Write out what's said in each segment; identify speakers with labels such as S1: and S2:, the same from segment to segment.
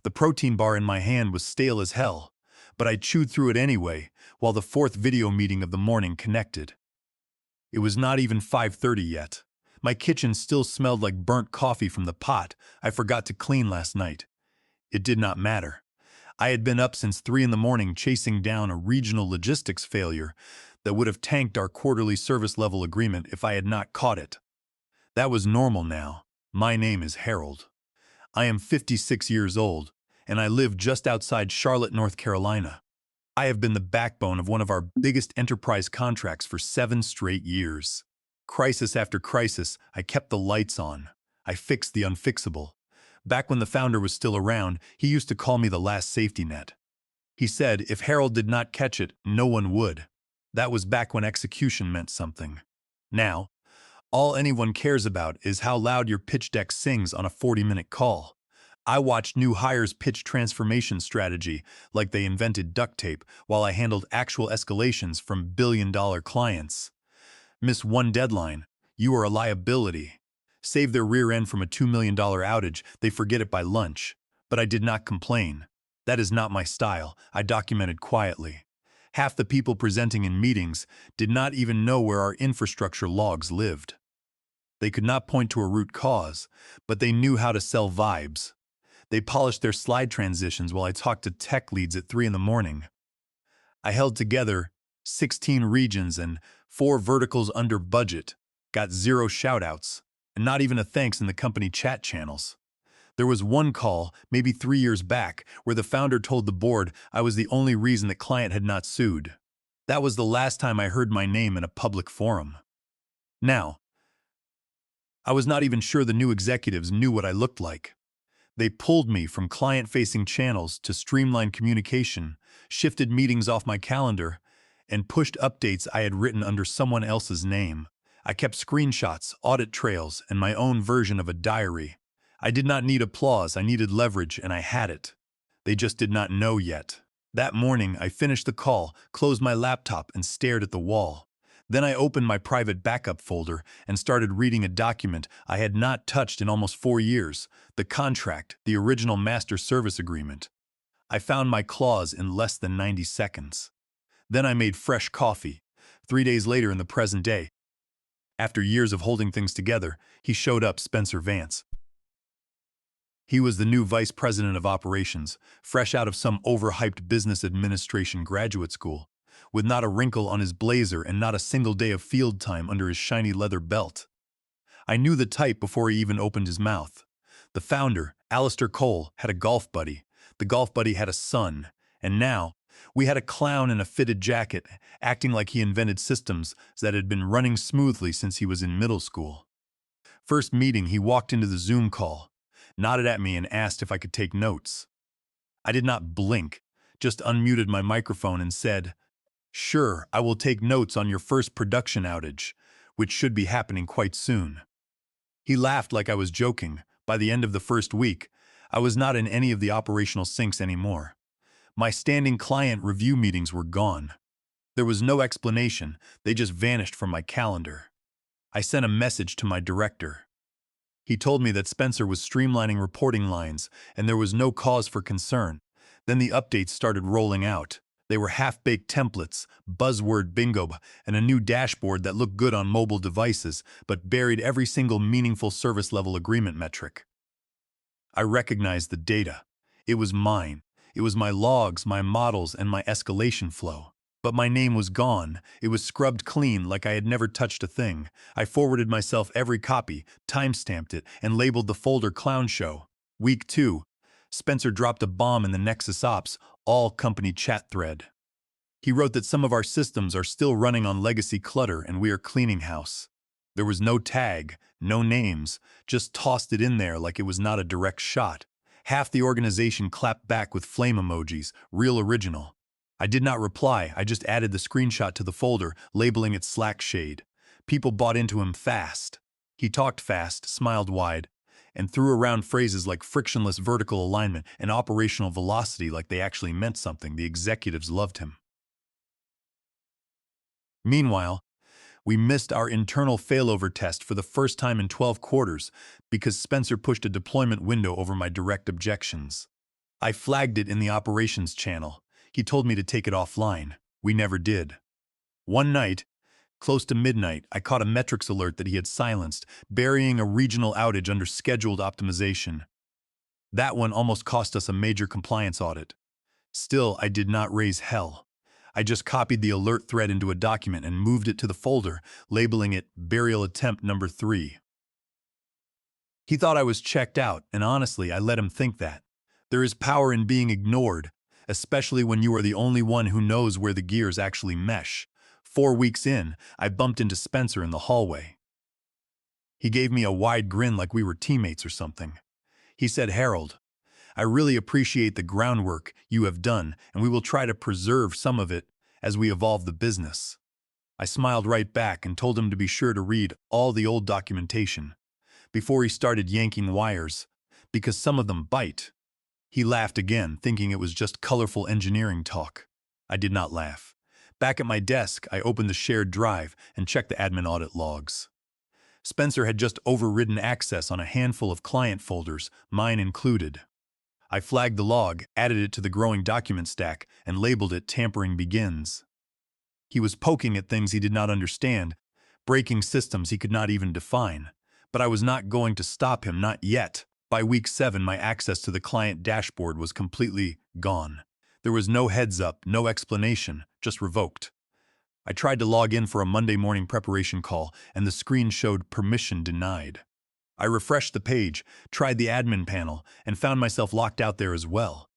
S1: The protein bar in my hand was stale as hell, but I chewed through it anyway, while the fourth video meeting of the morning connected. It was not even 5:30 yet. My kitchen still smelled like burnt coffee from the pot I forgot to clean last night. It did not matter. I had been up since 3 in the morning chasing down a regional logistics failure that would have tanked our quarterly service level agreement if I had not caught it. That was normal now. My name is Harold. I am 56 years old, and I live just outside Charlotte, North Carolina. I have been the backbone of one of our biggest enterprise contracts for 7 straight years. Crisis after crisis, I kept the lights on. I fixed the unfixable. Back when the founder was still around, he used to call me the last safety net. He said if Harold did not catch it, no one would. That was back when execution meant something. Now, all anyone cares about is how loud your pitch deck sings on a 40-minute call. I watched new hires pitch transformation strategy like they invented duct tape while I handled actual escalations from billion-dollar clients. Miss one deadline, you are a liability. Save their rear end from a $2 million outage, they forget it by lunch. But I did not complain. That is not my style, I documented quietly. Half the people presenting in meetings did not even know where our infrastructure logs lived. They could not point to a root cause, but they knew how to sell vibes. They polished their slide transitions while I talked to tech leads at 3 in the morning. I held together 16 regions and 4 verticals under budget, got 0 shoutouts, and not even a thanks in the company chat channels. There was one call, maybe 3 years back, where the founder told the board I was the only reason the client had not sued. That was the last time I heard my name in a public forum. Now, I was not even sure the new executives knew what I looked like. They pulled me from client-facing channels to streamline communication, shifted meetings off my calendar, and pushed updates I had written under someone else's name. I kept screenshots, audit trails, and my own version of a diary. I did not need applause, I needed leverage, and I had it. They just did not know yet. That morning, I finished the call, closed my laptop, and stared at the wall. Then I opened my private backup folder and started reading a document I had not touched in almost 4 years, the contract, the original master service agreement. I found my clause in less than 90 seconds. Then I made fresh coffee. 3 days later in the present day, after years of holding things together, he showed up, Spencer Vance. He was the new vice president of operations, fresh out of some overhyped business administration graduate school, with not a wrinkle on his blazer and not a single day of field time under his shiny leather belt. I knew the type before he even opened his mouth. The founder, Alistair Cole, had a golf buddy. The golf buddy had a son. And now, we had a clown in a fitted jacket, acting like he invented systems that had been running smoothly since he was in middle school. First meeting, he walked into the Zoom call, nodded at me and asked if I could take notes. I did not blink, just unmuted my microphone and said, "Sure, I will take notes on your first production outage, which should be happening quite soon." He laughed like I was joking. By the end of the first week, I was not in any of the operational syncs anymore. My standing client review meetings were gone. There was no explanation, they just vanished from my calendar. I sent a message to my director. He told me that Spencer was streamlining reporting lines and there was no cause for concern. Then the updates started rolling out. They were half-baked templates, buzzword bingo, and a new dashboard that looked good on mobile devices but buried every single meaningful service level agreement metric. I recognized the data. It was mine. It was my logs, my models, and my escalation flow. But my name was gone. It was scrubbed clean like I had never touched a thing. I forwarded myself every copy, timestamped it, and labeled the folder Clown Show. Week 2. Spencer dropped a bomb in the Nexus Ops, all-company chat thread. He wrote that some of our systems are still running on legacy clutter and we are cleaning house. There was no tag, no names, just tossed it in there like it was not a direct shot. Half the organization clapped back with flame emojis, real original. I did not reply, I just added the screenshot to the folder, labeling it Slack Shade. People bought into him fast. He talked fast, smiled wide, and threw around phrases like frictionless vertical alignment and operational velocity like they actually meant something. The executives loved him. Meanwhile, we missed our internal failover test for the first time in 12 quarters because Spencer pushed a deployment window over my direct objections. I flagged it in the operations channel. He told me to take it offline. We never did. One night, close to midnight, I caught a metrics alert that he had silenced, burying a regional outage under scheduled optimization. That one almost cost us a major compliance audit. Still, I did not raise hell. I just copied the alert thread into a document and moved it to the folder, labeling it Burial Attempt Number 3. He thought I was checked out, and honestly, I let him think that. There is power in being ignored, especially when you are the only one who knows where the gears actually mesh. 4 weeks in, I bumped into Spencer in the hallway. He gave me a wide grin like we were teammates or something. He said, "Harold, I really appreciate the groundwork you have done, and we will try to preserve some of it as we evolve the business." I smiled right back and told him to be sure to read all the old documentation before he started yanking wires, because some of them bite. He laughed again, thinking it was just colorful engineering talk. I did not laugh. Back at my desk, I opened the shared drive and checked the admin audit logs. Spencer had just overridden access on a handful of client folders, mine included. I flagged the log, added it to the growing document stack, and labeled it Tampering Begins. He was poking at things he did not understand, breaking systems he could not even define. But I was not going to stop him, not yet. By week 7, my access to the client dashboard was completely gone. There was no heads up, no explanation, just revoked. I tried to log in for a Monday morning preparation call, and the screen showed permission denied. I refreshed the page, tried the admin panel, and found myself locked out there as well.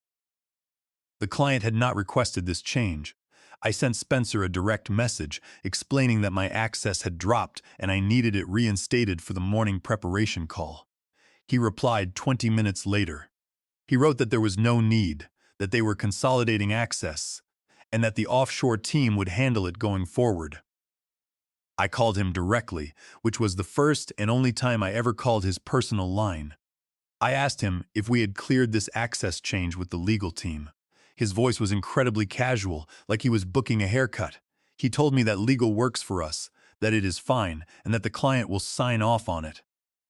S1: The client had not requested this change. I sent Spencer a direct message explaining that my access had dropped and I needed it reinstated for the morning preparation call. He replied 20 minutes later. He wrote that there was no need, that they were consolidating access, and that the offshore team would handle it going forward. I called him directly, which was the first and only time I ever called his personal line. I asked him if we had cleared this access change with the legal team. His voice was incredibly casual, like he was booking a haircut. He told me that legal works for us, that it is fine, and that the client will sign off on it.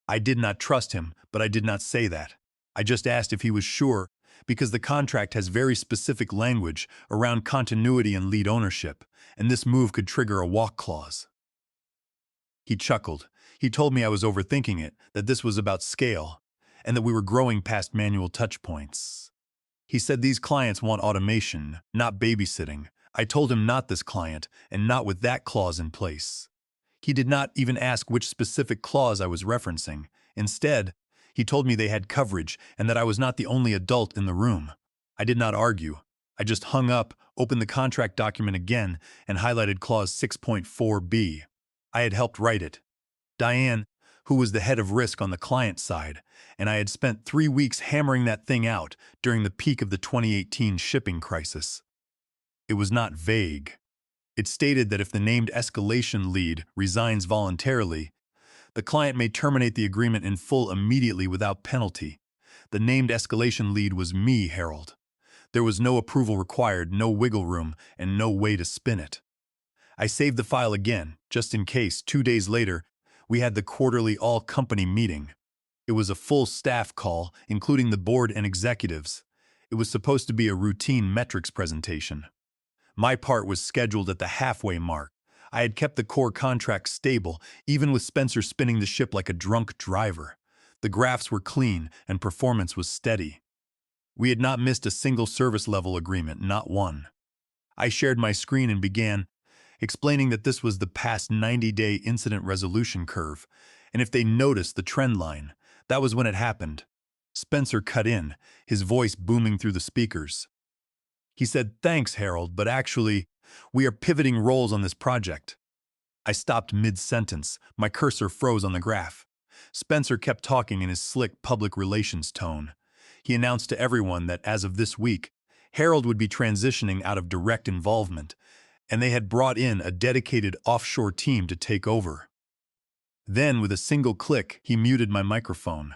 S1: I did not trust him, but I did not say that. I just asked if he was sure, because the contract has very specific language around continuity and lead ownership, and this move could trigger a walk clause. He chuckled. He told me I was overthinking it, that this was about scale, and that we were growing past manual touch points. He said these clients want automation, not babysitting. I told him not this client, and not with that clause in place. He did not even ask which specific clause I was referencing. Instead, he told me they had coverage and that I was not the only adult in the room. I did not argue. I just hung up, opened the contract document again, and highlighted clause 6.4b. I had helped write it. Diane, who was the head of risk on the client side, and I had spent 3 weeks hammering that thing out during the peak of the 2018 shipping crisis. It was not vague. It stated that if the named escalation lead resigns voluntarily, the client may terminate the agreement in full immediately without penalty. The named escalation lead was me, Harold. There was no approval required, no wiggle room, and no way to spin it. I saved the file again, just in case. 2 days later, we had the quarterly all-company meeting. It was a full staff call, including the board and executives. It was supposed to be a routine metrics presentation. My part was scheduled at the halfway mark. I had kept the core contract stable, even with Spencer spinning the ship like a drunk driver. The graphs were clean, and performance was steady. We had not missed a single service level agreement, not one. I shared my screen and began explaining that this was the past 90-day incident resolution curve, and if they noticed the trend line, that was when it happened. Spencer cut in, his voice booming through the speakers. He said, "Thanks, Harold, but actually, we are pivoting roles on this project." I stopped mid-sentence. My cursor froze on the graph. Spencer kept talking in his slick public relations tone. He announced to everyone that as of this week, Harold would be transitioning out of direct involvement, and they had brought in a dedicated offshore team to take over. Then, with a single click, he muted my microphone.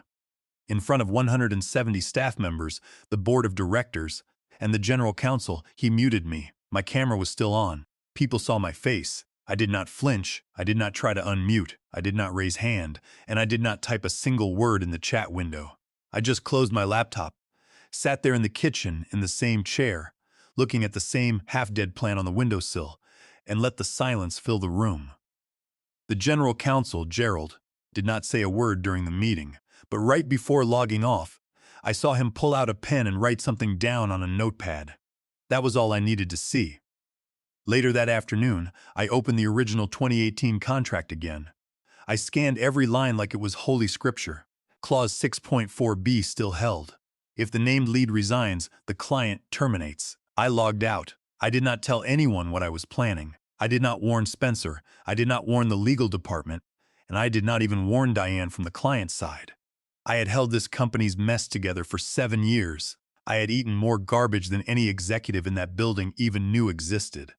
S1: In front of 170 staff members, the board of directors, and the general counsel, he muted me. My camera was still on. People saw my face. I did not flinch. I did not try to unmute. I did not raise hand, and I did not type a single word in the chat window. I just closed my laptop, sat there in the kitchen in the same chair, looking at the same half-dead plant on the windowsill, and let the silence fill the room. The general counsel, Gerald, did not say a word during the meeting, but right before logging off, I saw him pull out a pen and write something down on a notepad. That was all I needed to see. Later that afternoon, I opened the original 2018 contract again. I scanned every line like it was holy scripture. Clause 6.4b still held. If the named lead resigns, the client terminates. I logged out. I did not tell anyone what I was planning. I did not warn Spencer. I did not warn the legal department. And I did not even warn Diane from the client side. I had held this company's mess together for 7 years. I had eaten more garbage than any executive in that building even knew existed.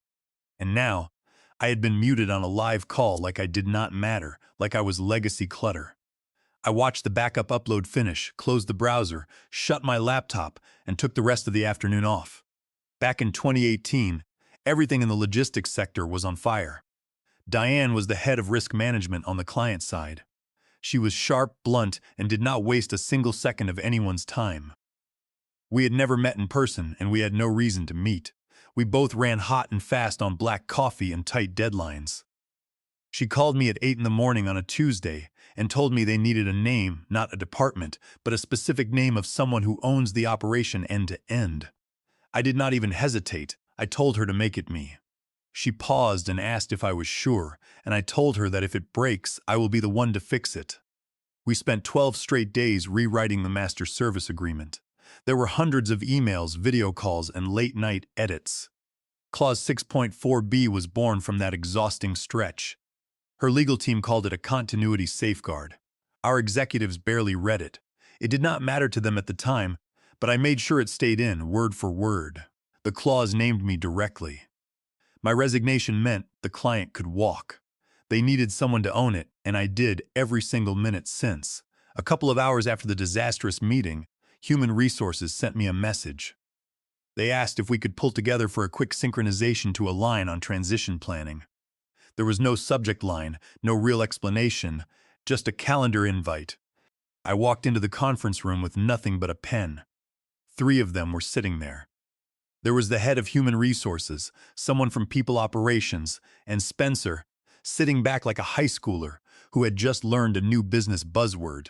S1: And now, I had been muted on a live call like I did not matter, like I was legacy clutter. I watched the backup upload finish, closed the browser, shut my laptop, and took the rest of the afternoon off. Back in 2018, everything in the logistics sector was on fire. Diane was the head of risk management on the client side. She was sharp, blunt, and did not waste a single second of anyone's time. We had never met in person, and we had no reason to meet. We both ran hot and fast on black coffee and tight deadlines. She called me at 8 in the morning on a Tuesday and told me they needed a name, not a department, but a specific name of someone who owns the operation end to end. I did not even hesitate. I told her to make it me. She paused and asked if I was sure, and I told her that if it breaks, I will be the one to fix it. We spent 12 straight days rewriting the master service agreement. There were hundreds of emails, video calls, and late-night edits. Clause 6.4b was born from that exhausting stretch. Her legal team called it a continuity safeguard. Our executives barely read it. It did not matter to them at the time, but I made sure it stayed in, word for word. The clause named me directly. My resignation meant the client could walk. They needed someone to own it, and I did every single minute since. A couple of hours after the disastrous meeting, Human Resources sent me a message. They asked if we could pull together for a quick synchronization to align on transition planning. There was no subject line, no real explanation, just a calendar invite. I walked into the conference room with nothing but a pen. 3 of them were sitting there. There was the head of Human Resources, someone from People Operations, and Spencer, sitting back like a high schooler who had just learned a new business buzzword.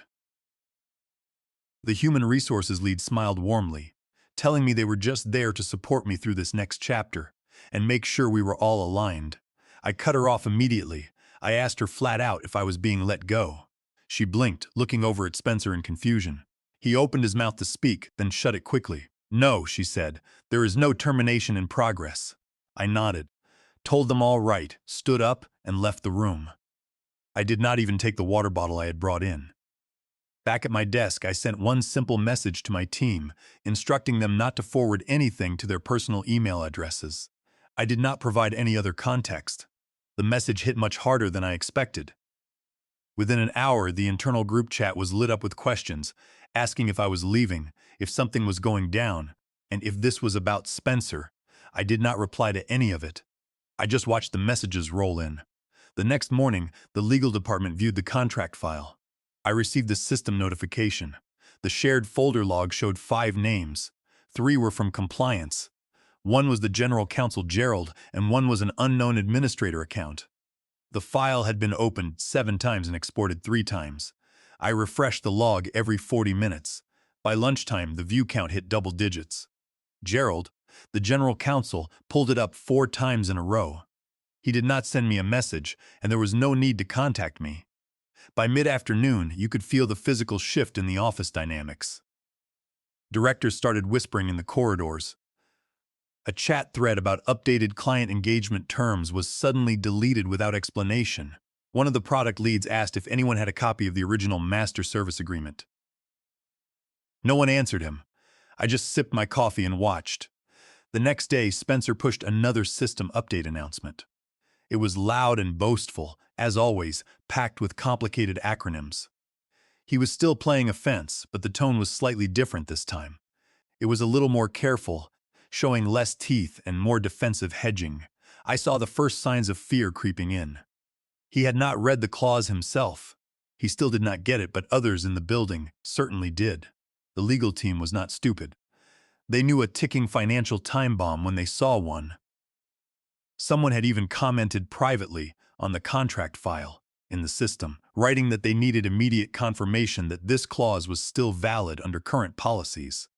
S1: The Human Resources lead smiled warmly, telling me they were just there to support me through this next chapter and make sure we were all aligned. I cut her off immediately. I asked her flat out if I was being let go. She blinked, looking over at Spencer in confusion. He opened his mouth to speak, then shut it quickly. "No," she said, "there is no termination in progress." I nodded, told them all right, stood up, and left the room. I did not even take the water bottle I had brought in. Back at my desk, I sent one simple message to my team, instructing them not to forward anything to their personal email addresses. I did not provide any other context. The message hit much harder than I expected. Within an hour, the internal group chat was lit up with questions, asking if I was leaving, if something was going down, and if this was about Spencer. I did not reply to any of it. I just watched the messages roll in. The next morning, the legal department viewed the contract file. I received the system notification. The shared folder log showed 5 names. 3 were from compliance. 1 was the general counsel Gerald, and 1 was an unknown administrator account. The file had been opened 7 times and exported 3 times. I refreshed the log every 40 minutes. By lunchtime, the view count hit double digits. Gerald, the general counsel, pulled it up 4 times in a row. He did not send me a message, and there was no need to contact me. By mid-afternoon, you could feel the physical shift in the office dynamics. Directors started whispering in the corridors. A chat thread about updated client engagement terms was suddenly deleted without explanation. One of the product leads asked if anyone had a copy of the original master service agreement. No one answered him. I just sipped my coffee and watched. The next day, Spencer pushed another system update announcement. It was loud and boastful, as always, packed with complicated acronyms. He was still playing offense, but the tone was slightly different this time. It was a little more careful, showing less teeth and more defensive hedging. I saw the first signs of fear creeping in. He had not read the clause himself. He still did not get it, but others in the building certainly did. The legal team was not stupid. They knew a ticking financial time bomb when they saw one. Someone had even commented privately on the contract file in the system, writing that they needed immediate confirmation that this clause was still valid under current policies.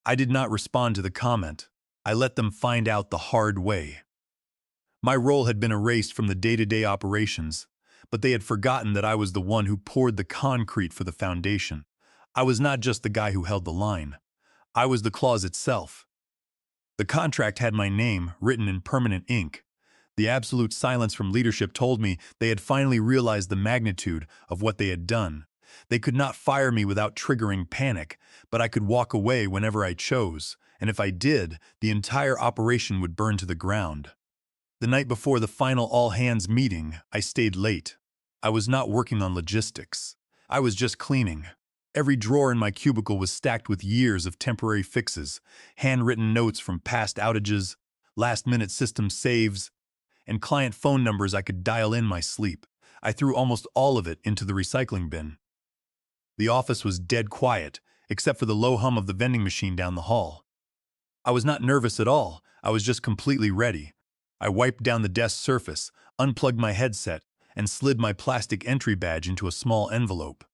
S1: I did not respond to the comment. I let them find out the hard way. My role had been erased from the day-to-day operations, but they had forgotten that I was the one who poured the concrete for the foundation. I was not just the guy who held the line. I was the clause itself. The contract had my name written in permanent ink. The absolute silence from leadership told me they had finally realized the magnitude of what they had done. They could not fire me without triggering panic, but I could walk away whenever I chose, and if I did, the entire operation would burn to the ground. The night before the final all-hands meeting, I stayed late. I was not working on logistics. I was just cleaning. Every drawer in my cubicle was stacked with years of temporary fixes, handwritten notes from past outages, last-minute system saves, and client phone numbers I could dial in my sleep. I threw almost all of it into the recycling bin. The office was dead quiet, except for the low hum of the vending machine down the hall. I was not nervous at all. I was just completely ready. I wiped down the desk surface, unplugged my headset, and slid my plastic entry badge into a small envelope.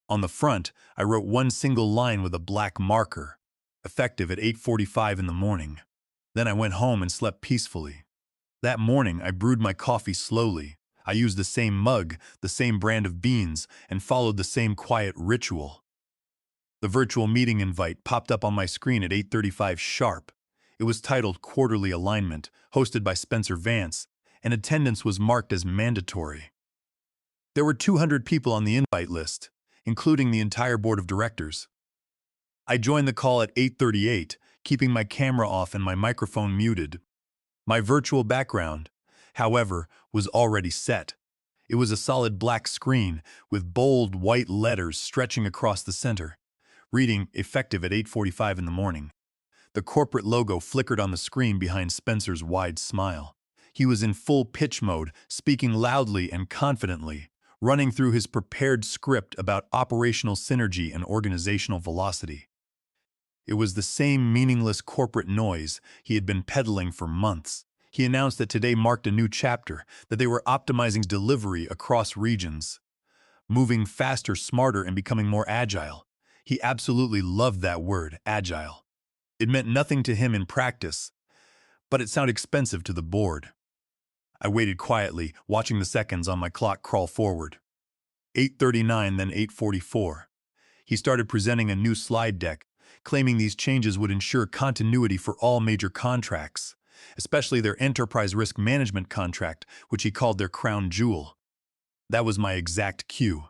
S1: On the front, I wrote one single line with a black marker, effective at 8:45 in the morning. Then I went home and slept peacefully. That morning, I brewed my coffee slowly. I used the same mug, the same brand of beans, and followed the same quiet ritual. The virtual meeting invite popped up on my screen at 8:35 sharp. It was titled Quarterly Alignment, hosted by Spencer Vance, and attendance was marked as mandatory. There were 200 people on the invite list, including the entire board of directors. I joined the call at 8:38, keeping my camera off and my microphone muted. My virtual background, however, was already set. It was a solid black screen with bold white letters stretching across the center, reading effective at 8:45 in the morning. The corporate logo flickered on the screen behind Spencer's wide smile. He was in full pitch mode, speaking loudly and confidently, running through his prepared script about operational synergy and organizational velocity. It was the same meaningless corporate noise he had been peddling for months. He announced that today marked a new chapter, that they were optimizing delivery across regions, moving faster, smarter, and becoming more agile. He absolutely loved that word, agile. It meant nothing to him in practice, but it sounded expensive to the board. I waited quietly, watching the seconds on my clock crawl forward. 8:39, then 8:44. He started presenting a new slide deck, claiming these changes would ensure continuity for all major contracts, especially their enterprise risk management contract, which he called their crown jewel. That was my exact cue.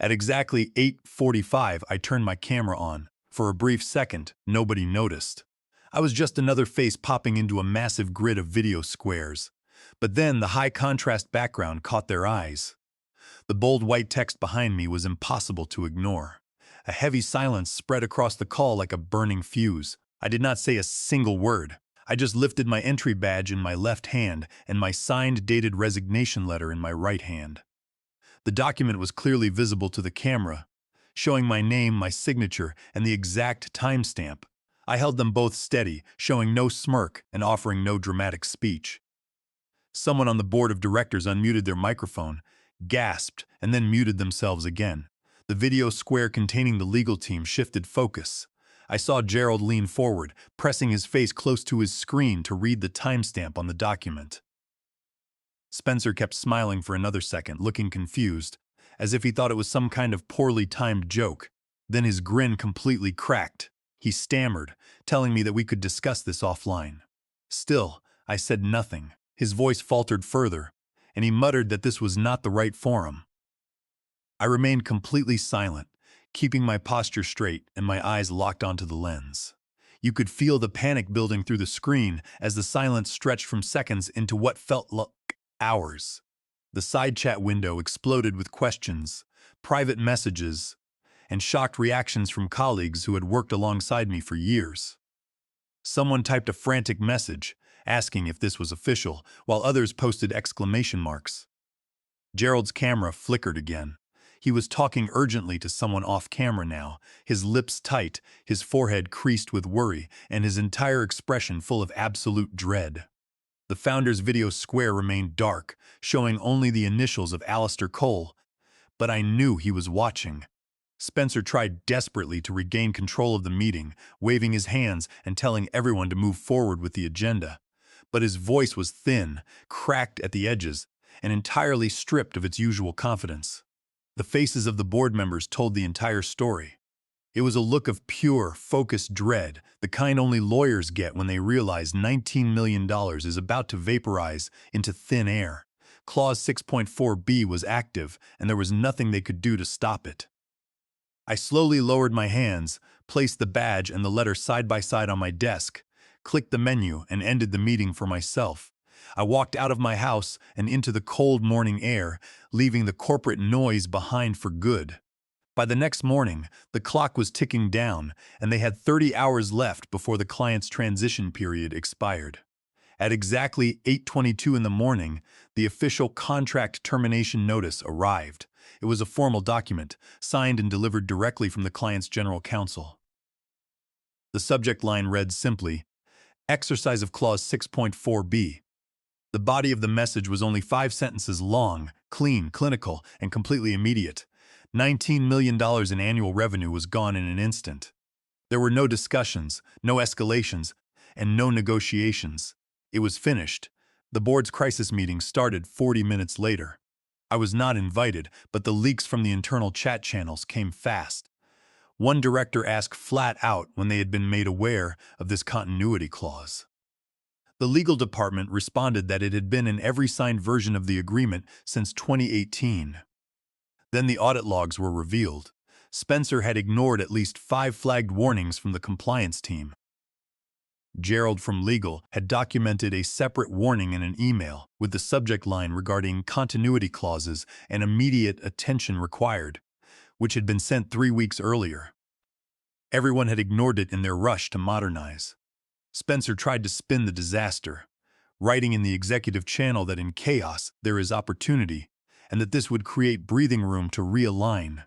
S1: At exactly 8:45, I turned my camera on. For a brief second, nobody noticed. I was just another face popping into a massive grid of video squares. But then the high-contrast background caught their eyes. The bold white text behind me was impossible to ignore. A heavy silence spread across the call like a burning fuse. I did not say a single word. I just lifted my entry badge in my left hand and my signed, dated resignation letter in my right hand. The document was clearly visible to the camera, showing my name, my signature, and the exact timestamp. I held them both steady, showing no smirk and offering no dramatic speech. Someone on the board of directors unmuted their microphone, gasped, and then muted themselves again. The video square containing the legal team shifted focus. I saw Gerald lean forward, pressing his face close to his screen to read the timestamp on the document. Spencer kept smiling for another second, looking confused, as if he thought it was some kind of poorly timed joke. Then his grin completely cracked. He stammered, telling me that we could discuss this offline. Still, I said nothing. His voice faltered further, and he muttered that this was not the right forum. I remained completely silent, keeping my posture straight and my eyes locked onto the lens. You could feel the panic building through the screen as the silence stretched from seconds into what felt like hours. The side chat window exploded with questions, private messages, and shocked reactions from colleagues who had worked alongside me for years. Someone typed a frantic message, asking if this was official, while others posted exclamation marks. Gerald's camera flickered again. He was talking urgently to someone off camera now, his lips tight, his forehead creased with worry, and his entire expression full of absolute dread. The founder's video square remained dark, showing only the initials of Alistair Cole, but I knew he was watching. Spencer tried desperately to regain control of the meeting, waving his hands and telling everyone to move forward with the agenda. But his voice was thin, cracked at the edges, and entirely stripped of its usual confidence. The faces of the board members told the entire story. It was a look of pure, focused dread, the kind only lawyers get when they realize $19 million is about to vaporize into thin air. Clause 6.4b was active, and there was nothing they could do to stop it. I slowly lowered my hands, placed the badge and the letter side by side on my desk, clicked the menu, and ended the meeting for myself. I walked out of my house and into the cold morning air, leaving the corporate noise behind for good. By the next morning, the clock was ticking down, and they had 30 hours left before the client's transition period expired. At exactly 8:22 in the morning, the official contract termination notice arrived. It was a formal document, signed and delivered directly from the client's general counsel. The subject line read simply, "Exercise of Clause 6.4b." The body of the message was only 5 sentences long, clean, clinical, and completely immediate. $19 million in annual revenue was gone in an instant. There were no discussions, no escalations, and no negotiations. It was finished. The board's crisis meeting started 40 minutes later. I was not invited, but the leaks from the internal chat channels came fast. One director asked flat out when they had been made aware of this continuity clause. The legal department responded that it had been in every signed version of the agreement since 2018. Then the audit logs were revealed. Spencer had ignored at least 5 flagged warnings from the compliance team. Gerald from legal had documented a separate warning in an email with the subject line regarding continuity clauses and immediate attention required, which had been sent 3 weeks earlier. Everyone had ignored it in their rush to modernize. Spencer tried to spin the disaster, writing in the executive channel that in chaos there is opportunity, and that this would create breathing room to realign.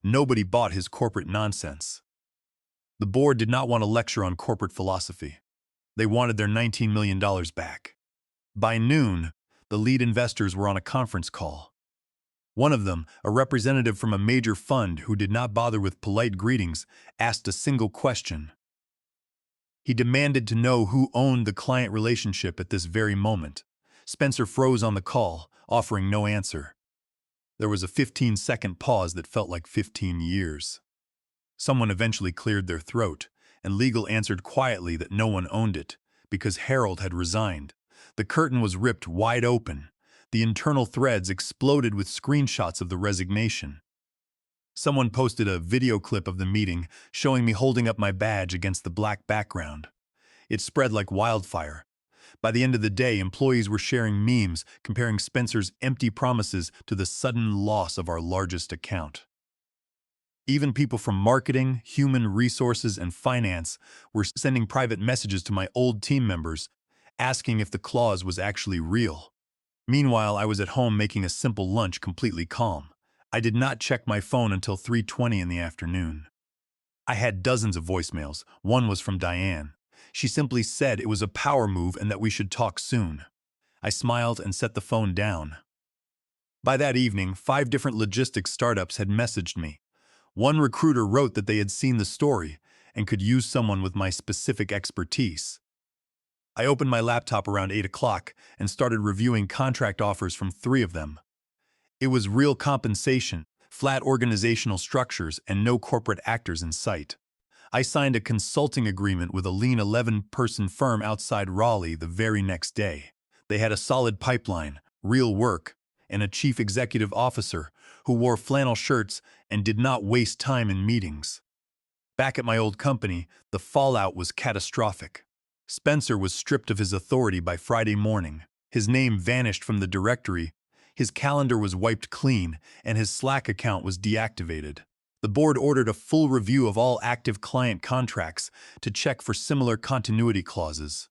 S1: Nobody bought his corporate nonsense. The board did not want a lecture on corporate philosophy. They wanted their $19 million back. By noon, the lead investors were on a conference call. One of them, a representative from a major fund who did not bother with polite greetings, asked a single question. He demanded to know who owned the client relationship at this very moment. Spencer froze on the call, offering no answer. There was a 15-second pause that felt like 15 years. Someone eventually cleared their throat, and legal answered quietly that no one owned it, because Harold had resigned. The curtain was ripped wide open. The internal threads exploded with screenshots of the resignation. Someone posted a video clip of the meeting, showing me holding up my badge against the black background. It spread like wildfire. By the end of the day, employees were sharing memes comparing Spencer's empty promises to the sudden loss of our largest account. Even people from marketing, human resources, and finance were sending private messages to my old team members, asking if the clause was actually real. Meanwhile, I was at home making a simple lunch completely calm. I did not check my phone until 3:20 in the afternoon. I had dozens of voicemails. One was from Diane. She simply said it was a power move and that we should talk soon. I smiled and set the phone down. By that evening, 5 different logistics startups had messaged me. One recruiter wrote that they had seen the story and could use someone with my specific expertise. I opened my laptop around 8 o'clock and started reviewing contract offers from 3 of them. It was real compensation, flat organizational structures, and no corporate actors in sight. I signed a consulting agreement with a lean 11-person firm outside Raleigh the very next day. They had a solid pipeline, real work, and a chief executive officer who wore flannel shirts and did not waste time in meetings. Back at my old company, the fallout was catastrophic. Spencer was stripped of his authority by Friday morning. His name vanished from the directory, his calendar was wiped clean, and his Slack account was deactivated. The board ordered a full review of all active client contracts to check for similar continuity clauses.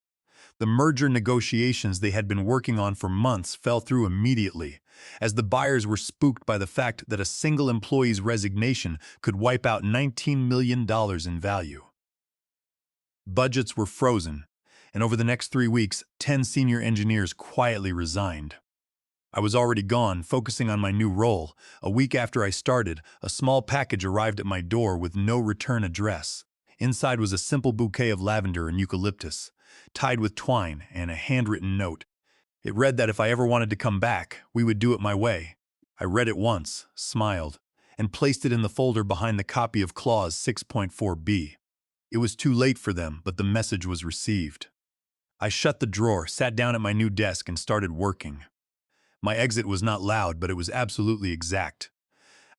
S1: The merger negotiations they had been working on for months fell through immediately, as the buyers were spooked by the fact that a single employee's resignation could wipe out $19 million in value. Budgets were frozen, and over the next 3 weeks, 10 senior engineers quietly resigned. I was already gone, focusing on my new role. A week after I started, a small package arrived at my door with no return address. Inside was a simple bouquet of lavender and eucalyptus, tied with twine, and a handwritten note. It read that if I ever wanted to come back, we would do it my way. I read it once, smiled, and placed it in the folder behind the copy of Clause 6.4b. It was too late for them, but the message was received. I shut the drawer, sat down at my new desk, and started working. My exit was not loud, but it was absolutely exact.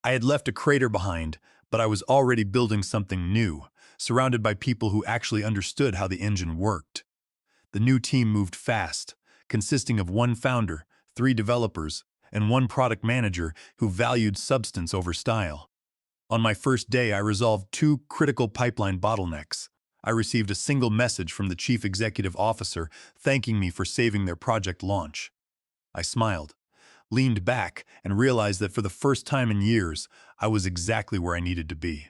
S1: I had left a crater behind, but I was already building something new, surrounded by people who actually understood how the engine worked. The new team moved fast, consisting of one founder, 3 developers, and 1 product manager who valued substance over style. On my first day, I resolved 2 critical pipeline bottlenecks. I received a single message from the chief executive officer thanking me for saving their project launch. I smiled, leaned back, and realized that for the first time in years, I was exactly where I needed to be.